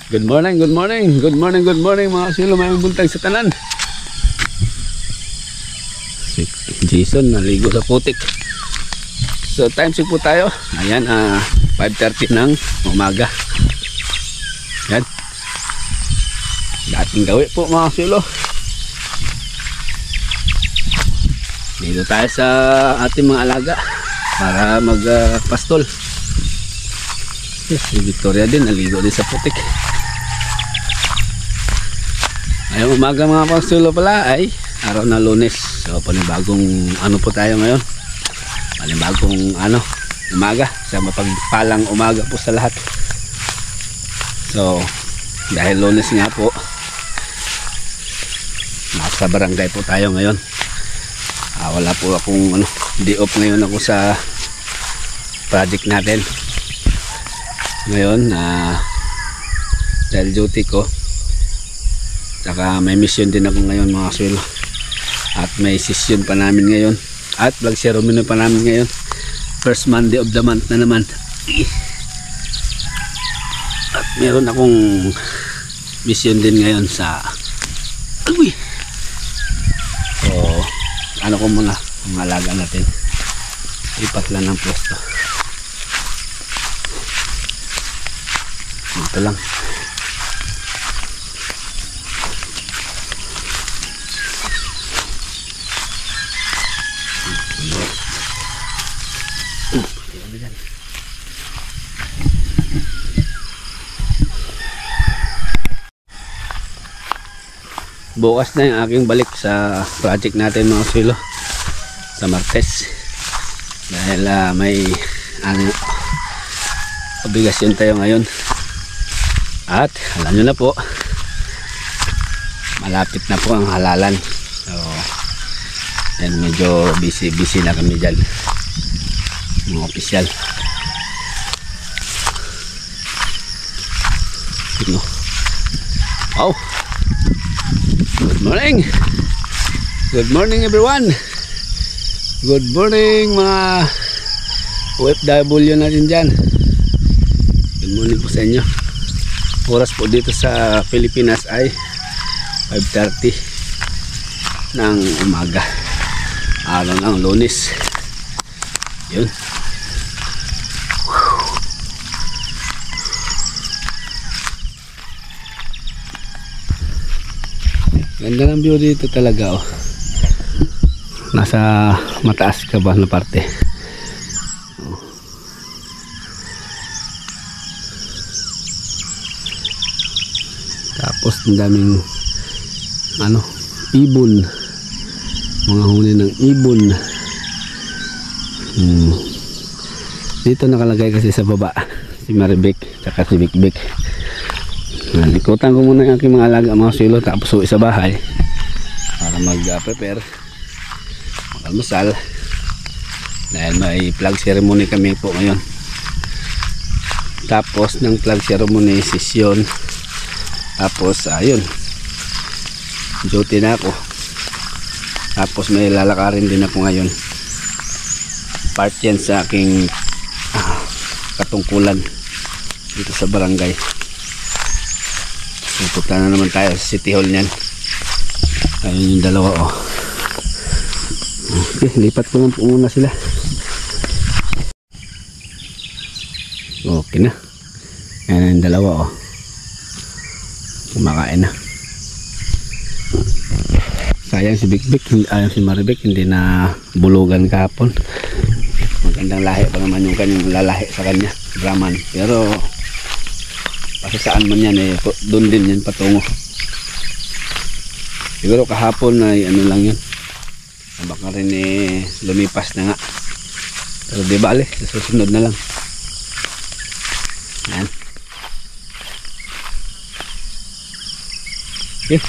Good morning, good morning, good morning, good morning mga silo, may buntag sa tanan. Si Jason naligo sa putik. So time check po tayo. Ayan, 5:30 ng umaga. Yan. Dating gawi po mga silo. Dito tayo sa ating mga alaga para magpastol. Yes, si Victoria din naligo din sa putik. Ngayong umaga mga pangstulo pala ay araw na Lunes. So panibagong ano po tayo ngayon. Panibagong umaga. Sa mapagpalang umaga po sa lahat. So dahil Lunes nga po, nasa barangay po tayo ngayon. Wala po akong day off ngayon ako sa project natin. Ngayon dahil duty ko, saka may mission din ako ngayon mga swelo, at may session pa namin ngayon at vlog ceremony pa namin ngayon. First Monday of the month na naman, at meron akong mission din ngayon sa so ano ko muna ang alaga natin, lipat lang ng pwesto ito lang. Bukas na yung aking balik sa project natin mga silo, sa Martes, dahil may obligasyon tayo ngayon. At alam nyo na po, malapit na po ang halalan. So yan, medyo busy na kami dyan mga opisyal. Oh, good morning. Good morning everyone. Good morning mga OFW natin dyan. Good morning po sa inyo. Oras po dito sa Pilipinas ay 5:30 ng umaga. Araw ng Lunes. Yun. Ganda ng view dito talaga oh. Nasa mataas ka ba na parte. Tapos ang daming ibon, mga huni ng ibon. Dito nakalagay kasi sa baba si Maribek at si Bikbik. Likutan ko muna yung aking mga alaga mga silo, tapos uwi sa bahay para mag-prepare, mag-almusal, dahil may flag ceremony kami po ngayon. Tapos ng flag ceremony session, tapos ayun, duty na ako. Tapos may lalakarin din ako ngayon, part yan sa aking katungkulan dito sa barangay. Pupunta na naman tayo sa City Hall niyan. Ayun yung dalawa oh. Okay, lipat ko lang po muna sila. Okay na. Ayan yung dalawa oh. Kumakain na. Sayang si Bikbik, si Maribek hindi na bulugan kahapon. Magandang lahi pa naman yung kanyang lalahi sa kanya, Brahman. Pero kasi saan man yan doon din yan patungo. Siguro kahapon ay lang yun, baka rin lumipas na nga. Pero di bale, susunod na lang. Yan. Okay.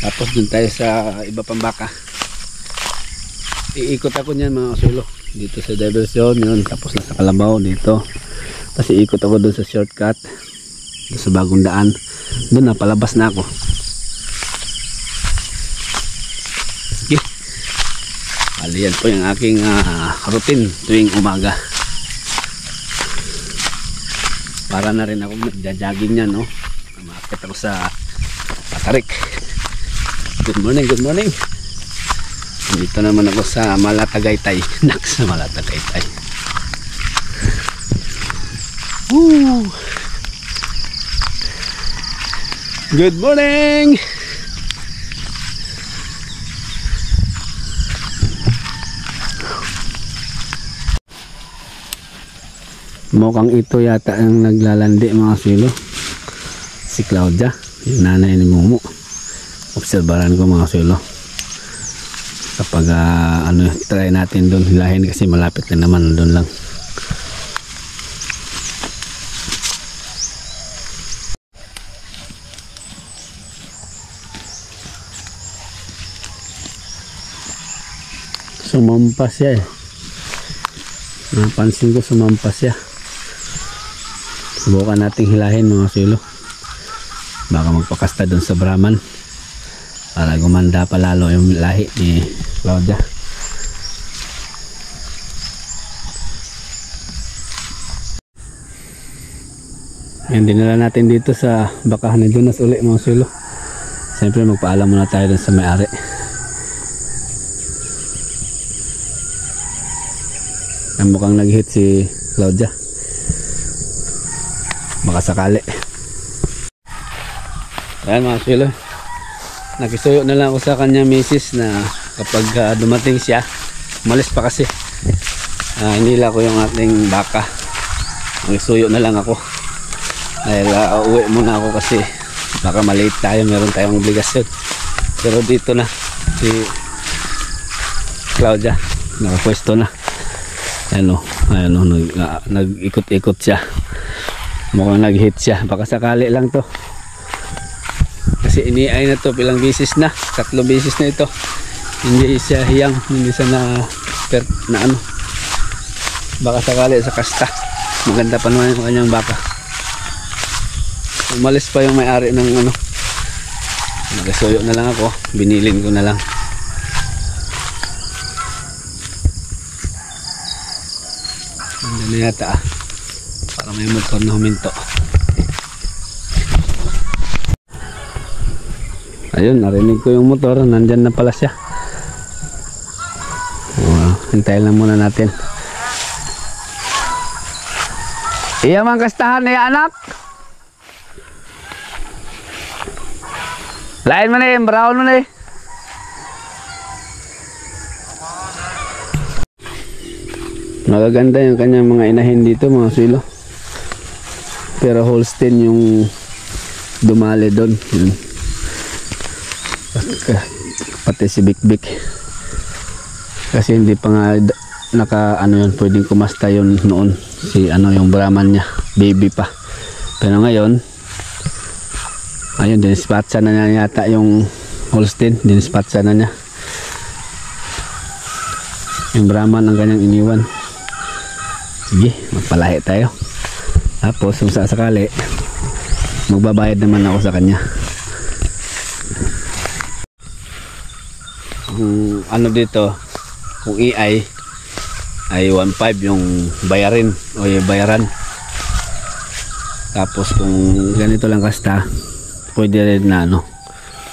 Tapos dun tayo sa iba pang baka. Iikot ako niyan mga sulo, dito sa diversion yun, tapos nasa Kalabaw dito. Kasi ikot ako dun sa shortcut, doon sa bagong daan. Doon na palabas na ako. Okay. Yan po yung aking routine tuwing umaga. Para na rin ako nagja-jogging niyan, no? Umaakit ako sa Patarik. Good morning, good morning. Dito naman ako sa Malatagaytay. Naks sa Malatagaytay. Woo! Good morning! Mukhang ito yata ang naglalandi mga silo. Si Claudia, yung nanay ni Momo. Obserbaran ko mga silo. Kapag try natin doon hilahin kasi malapit na naman doon lang. Sumampas siya eh. Napansin ko sumampas siya. Subukan nating hilahin mga silo. Baka magpakasta doon sa Brahman para gumanda pa lalo yung lahi ni Claudia. Yan, dinala natin dito sa bakahan ni Jonas uli mga silo. Siyempre magpaalam muna tayo doon sa may-ari. Ang mukhang nag-hit si Claudia. Baka sakali. Ayan mga silo. Nakisuyo na lang ako sa kanya misis na kapag dumating siya, umalis pa kasi. Hinila ko yung ating baka. Nakisuyo na lang ako. Dahil uuwi muna ako kasi baka malate tayo, meron tayong obligasyon. Pero dito na si Claudia, nakapwesto na. Ayan o, nag-ikot-ikot siya. Mukhang nag-hit siya. Baka sakali lang to. Kasi iniay na to pilang bisis na. 3 bisis na ito. Hindi siya hiyang. Hindi siya na ano. Baka sakali sa kasta. Maganda pa naman yung kanyang baka. Umalis pa yung may-ari ng ano. Nagasuyo na lang ako. Binilin ko na lang. Andun na yata para may motor na huminto. Ayun, narinig ko yung motor. Nandyan na pala siya. Hintayin lang muna natin. Iya mang kastahan na anak. Lain mana yung brown mana eh. Magaganda yung kanyang mga inahin dito mga silo. Pero Holstein yung dumali doon. Pati si Bik-Bik. Kasi hindi pa nga naka ano yun, pwedeng kumasta yun noon. Si ano yung Brahman niya, baby pa. Pero ngayon, ayun, dinispatsa na niya yata yung Holstein. Dinispatsa na niya. Yung Brahman ang kanyang iniwan. Sige, magpalahi tayo. Tapos kung sakali magbabayad naman ako sa kanya. Ano dito, kung EI ay 1.5 yung bayarin o yung bayaran. Tapos kung ganito lang kasta, pwede rin na ano,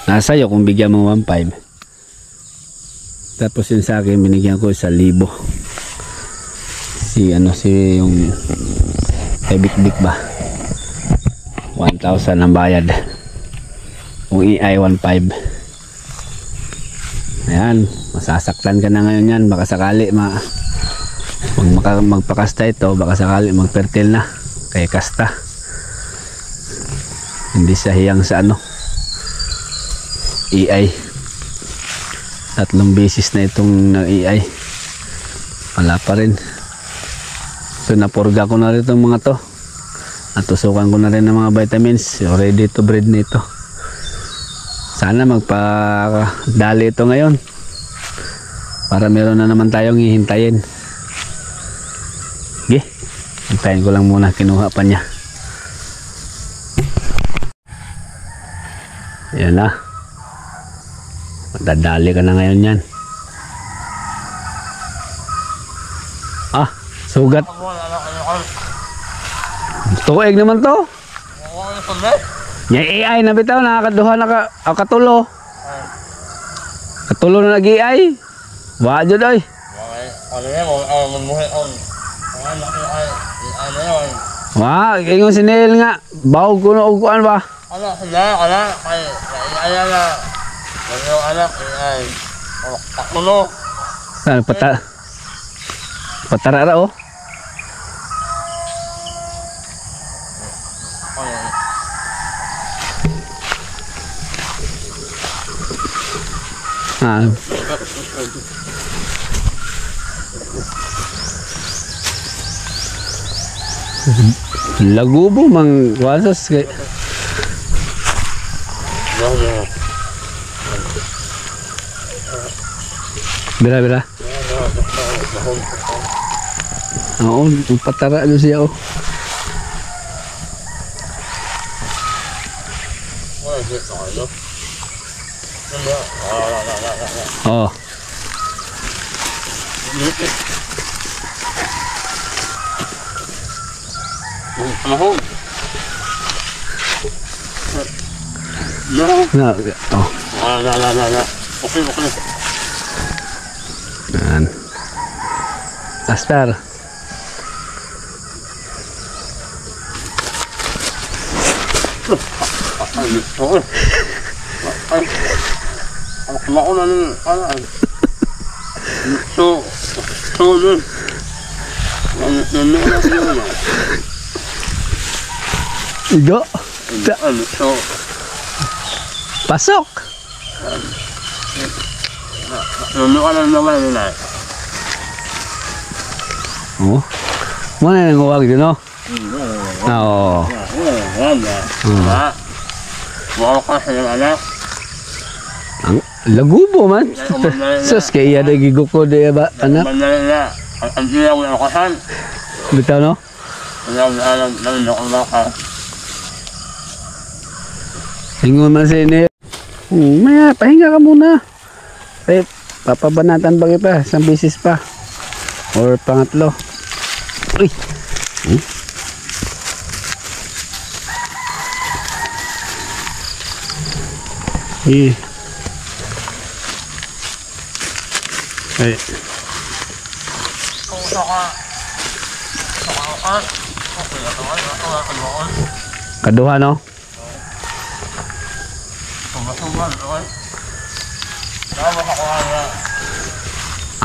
nasa iyo kung bigyan mo 1.5. Tapos yun sa akin binigyan ko 1,000. Si yung kay Bik-Bik ba, 1,000 ang bayad. Kung EI 1.5. Ayan, masasaktan ka na ngayon yan. Baka sakali magpakasta ito, baka sakali magpertil na kay kasta. Hindi siya hiyang sa ano EI. 3 beses na itong nag-EI, wala pa rin. So napurga ko na rin itong mga to. Natusukan ko na rin ng mga vitamins. Ready to breed na ito. Sana magpa-dali ito ngayon para meron na naman tayong hihintayin. Okay, hintayin ko lang muna, kinuha pa niya. Ayan na, magdadali ka na ngayon yan. Sugat. Tuig naman to. Yung AI na bitaw, nakakaduha na katulo. Katulo na nag-AI. Wajud oy. Wah, ingon si Neil nga. Bawag ko na uguan ba? Anak, ay anak, Saan, patarara oh. Ah. Lagubo mang wasas kay. Bila. Oo, patara ano siya oh. Oh. No. Oh. Okay. Yan. Astar. Igo. Pasok. Oh. Mana yang ngawag din no? Oo. Ang lagubo man. Sus kaya ada giguko de ba anak. Bitaw no? Ingon man si ini. Maya, pahinga ka muna. Papabanatan ba kita? Isang bisis pa. Or pangatlo. Uy. Ay. Kaduha no?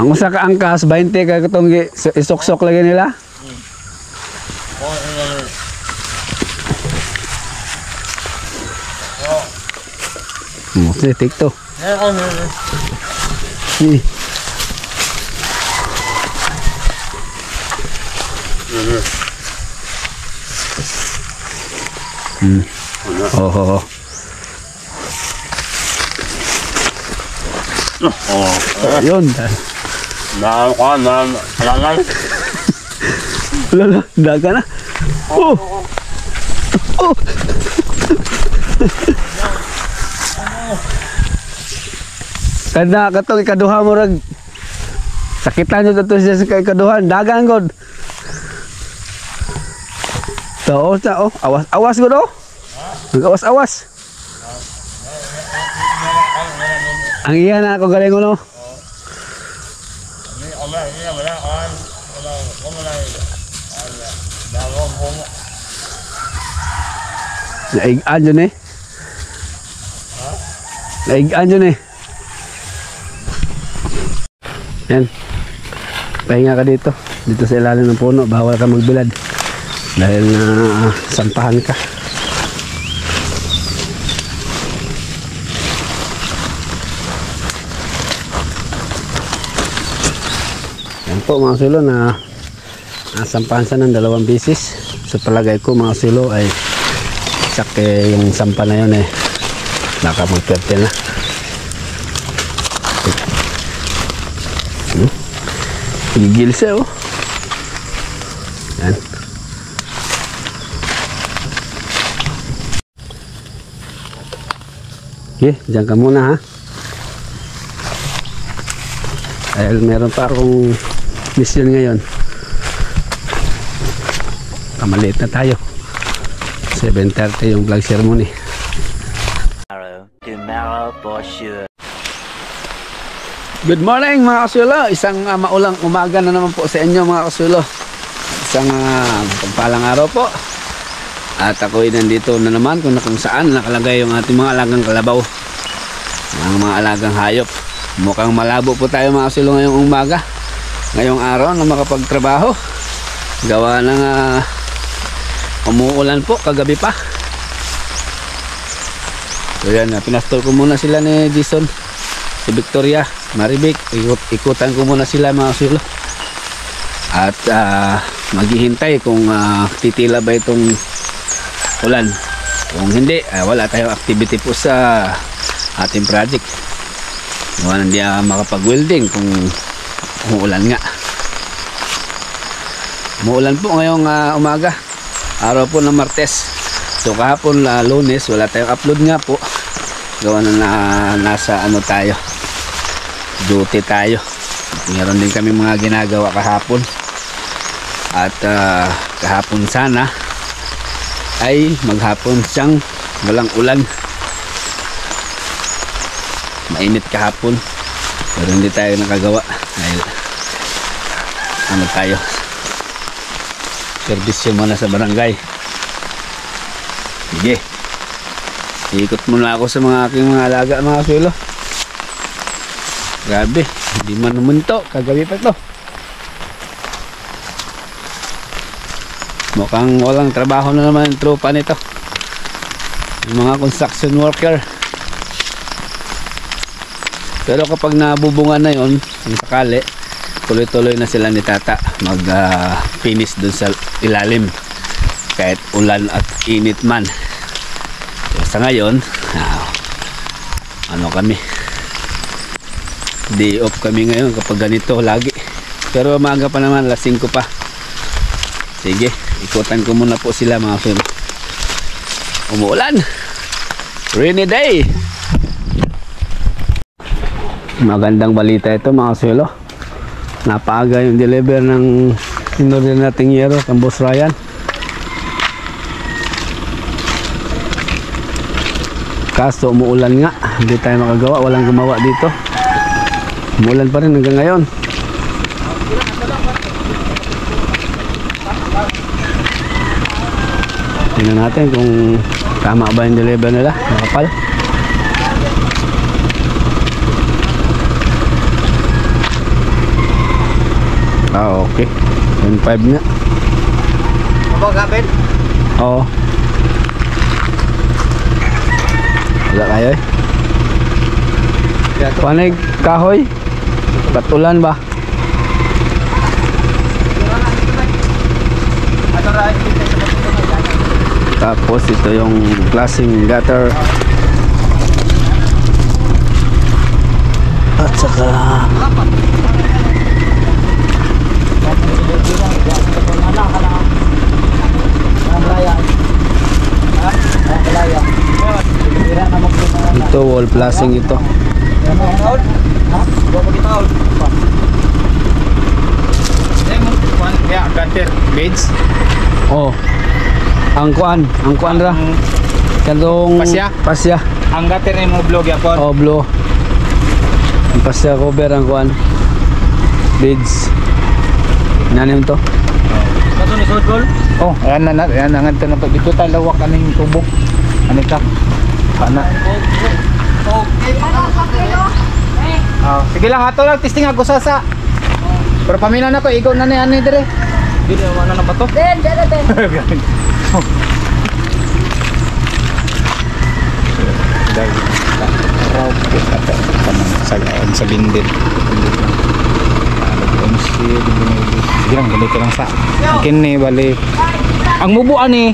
Ang usa ka angkas 20 ka katong isok-sok lagi nila. Sige, take to. Oh. Yun. Lala, daga na. Oh. Kada katong ikaduha mo rag sakitan nyo to siya sa ikaduhan. Dagan god. To sa oh, awas god oh. Nag-awas-awas. Ang iya na ako galing no. Naigaan dyan eh. Naigaan dyan eh. Yan. Pahinga ka dito. Dito sa ilalim ng puno. Bawal ka magbilad. Dahil na sampahan ka. Yan po mga silo na nasampahan sa ng 2 beses. Sa palagay ko mga silo ay sakay yung sampa na yun eh. Baka magperte na. Gigil siya oh. Yan. Okay, dyan ka muna ha. Dahil meron pa akong mission ngayon. Kamaliit na tayo. 7:30 yung flag ceremony. Tomorrow for sure. Good morning mga kasulo. Isang maulang umaga na naman po sa inyo mga kasulo. Isang pagpalang araw po. At ako'y nandito na naman kung saan nakalagay yung ating mga alagang kalabaw. Mga alagang hayop. Mukhang malabo po tayo mga kasulo ngayong umaga. Ngayong araw na makapagtrabaho. Gawa ng umuulan po kagabi pa. So yan, pinastol ko muna sila ni Jason, si Victoria, Maribik. Ikutan ko muna sila mga kasulo. At maghihintay kung titila ba itong ulan. Kung hindi, wala tayong activity po sa ating project. Wala hindi makapag-welding kung umuulan nga. Umuulan po ngayong umaga, araw po ng Martes. So kahapon Lunes wala tayong upload nga po. Gawa na nasa ano tayo, duty tayo. Meron din kami mga ginagawa kahapon. At kahapon sana ay maghapon siyang walang ulan. Mainit kahapon. Pero hindi tayo nakagawa dahil ano tayo, servisyo muna sa barangay. Sige, ikot muna ako sa mga aking mga alaga mga kasulo. Grabe, hindi man umunto, kagabi pa ito. Mukhang walang trabaho na naman yung tropa nito, yung mga construction worker. Pero kapag nabubungan na yun, yung sakali, tuloy-tuloy na sila ni Tata mag finish dun sa ilalim kahit ulan at init man. So, sa ngayon ano kami, day off kami ngayon kapag ganito lagi. Pero maaga pa naman, alas 5 pa. Sige, ikutan ko muna po sila mga kasulo. Umuulan, rainy day. Magandang balita ito mga kasulo. Napaaga yung deliver ng inorder nating yero kang Boss Ryan. Kaso umuulan nga, hindi tayo makagawa, walang gumawa dito. Umuulan pa rin hanggang ngayon. Tingnan natin kung tama ba yung deliver nila, nakapal. Okay. 1.5 nga. Mabagapit? Oo. Wala kayo eh. Panig kahoy? Patulan ba? Tapos ito yung klaseng gutter. At saka ito wall flashing ito. Oh. Ang kuan ra. Kadong pasya. Ang gater ni mo vlog yapon. Oh, blue. Ang pasya cover ang kuan. Beads. Nanim to. Kato ni sud gol? Oh, ayan na nga na dito tayo lawak aning tubo. Ani ka? Pana. Sige lang ato lang testing ako sasa. Pero pamina na ko igo na ni ani dire. Dili man na ba to? Den. Sa bindit. Sige lang, balik lang sa kini balik. Ang mubuan ni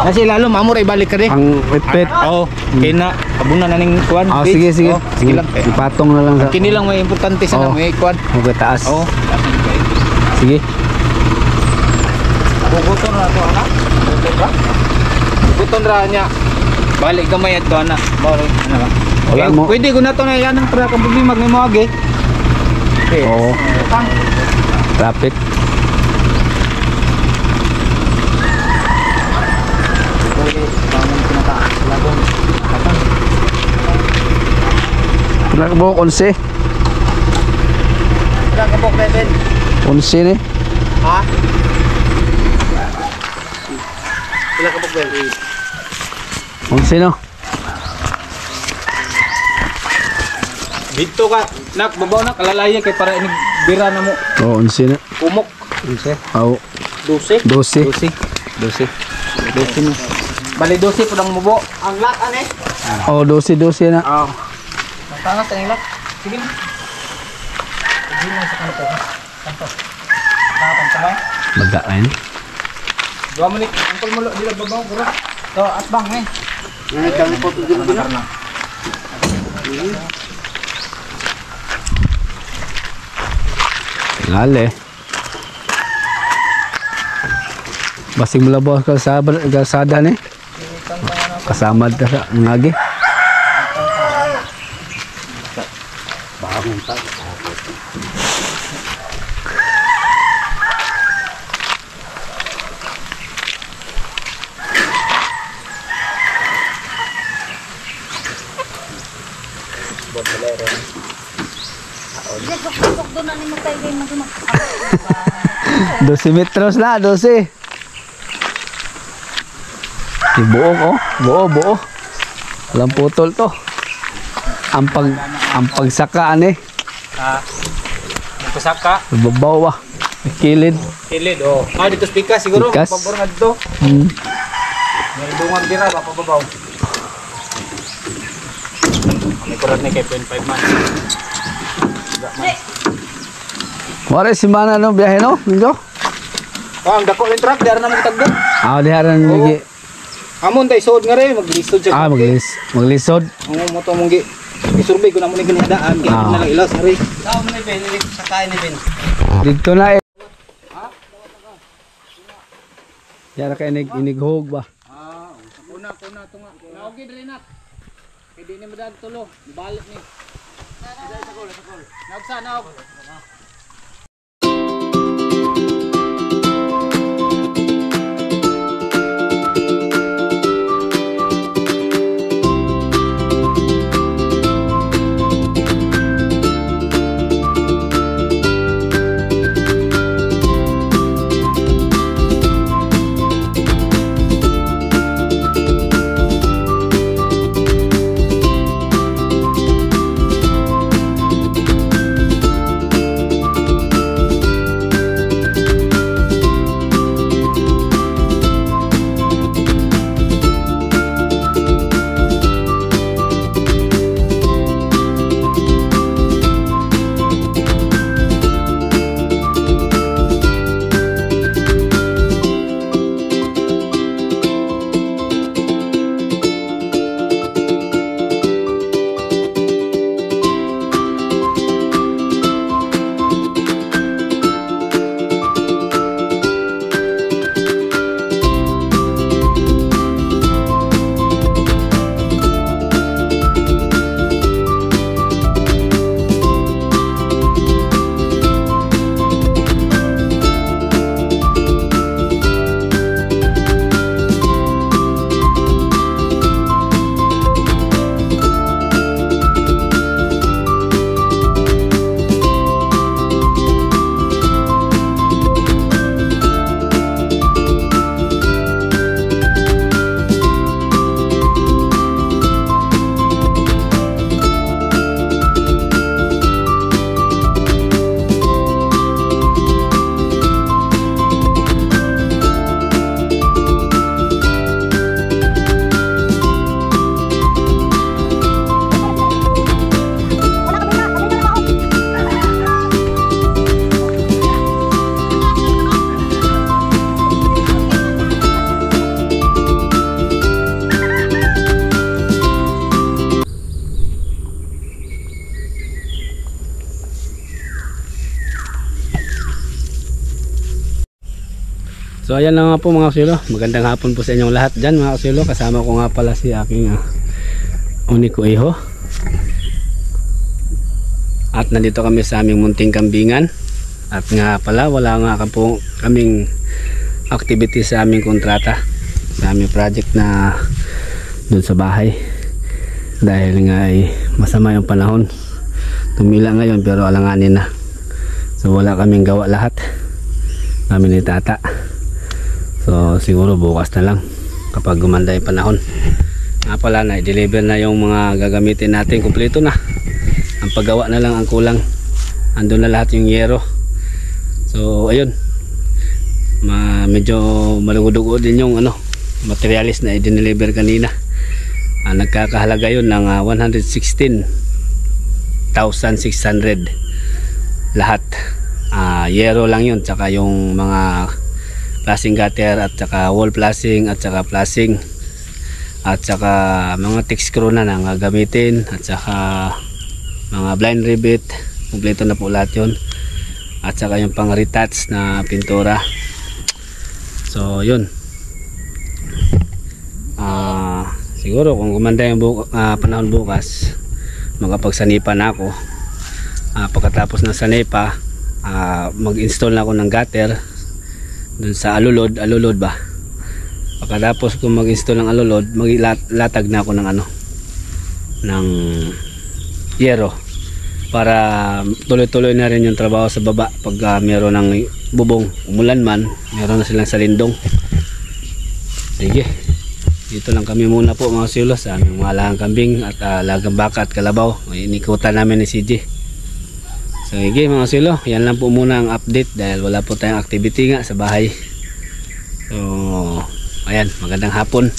kasi lalo mamor ibalik ka rin. Ang wet. Oo, kina abuna na ning kuan. Oh, sige. Sige lang. Ipatong na lang sa. Kini lang may importante sa may kuan. Magtaas. Oo. Sige. Bubuton na to anak. Bubuton ra niya. Balik gamay ato anak. Balik ana ba? Wala mo. Pwede ko na to na yan ang para kang problema may mo agi. Okay. Oo. Traffic. Pila ka buok? 11? Ilang kabok, Ben? 11 ni? Ha? Ilang kabok, Ben? 11 no? Dito ka. Nak, babaw na. Kalalaya kay para ini bira na mo. Oo, 11 na. Kumok. 11. Oo, 12. 12. 12. 12 na. Bali 12 po lang mubo. Ang lat, ane? Oo, 12 na. Oo. Natangas ang lat. Sige na. Sige na sa kanto. Kanto. Kapang kamay. Magkain. 2 minit. Angkol mo dila babaw. Gura. To, asbang eh. Ay, kami po dito na. Ngale. Basig mulabaw kalsada ni. Kasama ta sa ngagi. Sok doon na ni mo tayo kayo mag 12 metros na, 12. Buo ko, buo. Walang putol to. Ang pagsaka ani. Pasaka. Babaw ba? Kilid. Kilid, oh. Ah, dito spikas siguro. Pikas. Pabor nga dito. May bungan dira ba pababaw. May kurat ni kay 0.5 man. Wala si mana no biyahe no? Mingo. Oh, ang dako ng truck dara na mo tagdo. Ah, diharan lagi. Amon tay sod nga re, maglisod siya. Ah, maglisod. Ang mo to mong gi. Isurvey ko na mo ni ganidaan kay na lang ilas re. Daw mo ni Ben, sa kain ni Ben. Dito na eh. Yara ka inighog ba? Kuna tunga. Naogi diri nak. Kay di ni madag tulo, balik ni. Sa kol. Nagsa naog. So ayan na nga po mga kasulo. Magandang hapon po sa inyong lahat dyan mga kasulo. Kasama ko nga pala si aking Unico Iho. At nandito kami sa aming munting kambingan. At nga pala wala nga po kaming activity sa aming kontrata. Sa aming project na doon sa bahay. Dahil nga ay masama yung panahon. tumila ngayon pero alanganin na. So wala kaming gawa lahat. Kami ni tata. So siguro bukas na lang kapag gumanda yung panahon. Nga pala na i-deliver na yung mga gagamitin natin, kumpleto na. Ang paggawa na lang ang kulang. Andun na lahat yung yero. So ayun. Medyo malugod din yung materialis na i-deliver kanina. Nagkakahalaga yun ng 116,600 lahat. Yero lang yun, tsaka yung mga flashing gutter at tsaka wall flashing at tsaka flashing at tsaka mga thick screw na gagamitin at tsaka mga blind rivet, kumpleto na po lahat yun, at tsaka yung pang retouch na pintura. So yun, siguro kung gumanda yung panahon bukas, magapagsanipa na ako. Pagkatapos ng sanipa, mag-install na ako ng gutter dun sa alulod ba. Pagkatapos kung mag-install ng alulod, maglatag na ako ng ng yero para tuloy-tuloy na rin yung trabaho sa baba. Pag meron ng bubong, umulan man, meron na silang salindong. Sige, dito lang kami muna po mga silo sa aming mga alagang kambing at alagang baka at kalabaw. Inikutan namin ni CJ. So sige mga silo, yan lang po muna ang update dahil wala po tayong activity nga sa bahay. So ayan, magandang hapon.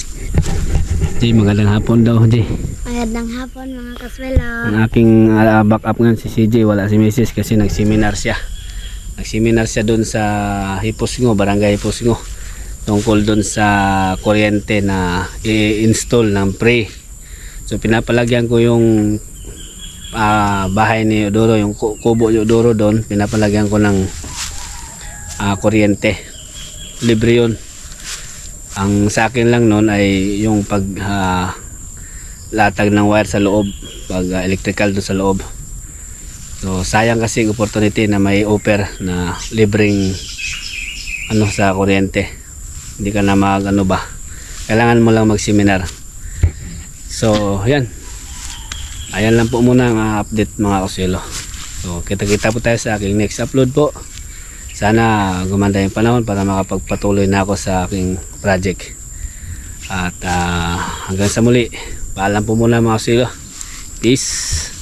Jay, magandang hapon daw, Jay. Magandang hapon mga kaswelo. Ang aking backup nga si CJ, wala si Mrs. kasi nagseminar siya. Nagseminar siya doon sa Hiposngo, Barangay Hiposngo, tungkol doon sa kuryente na i-install ng pre. So pinapalagyan ko yung bahay ni Odoro, yung kubo ni Odoro doon, pinapalagyan ko ng kuryente. Libre yun. Ang sa akin lang noon ay yung pag latag ng wire sa loob, pag electrical doon sa loob. So sayang kasi opportunity na may offer na libreng sa kuryente. Hindi ka na ba, kailangan mo lang mag-seminar. So yan, ayan lang po muna ang update mga kasilo. So kita-kita po tayo sa aking next upload po. Sana gumanda yung panahon para makapagpatuloy na ako sa aking project. At hanggang sa muli, paalam po muna mga kasilo. Peace.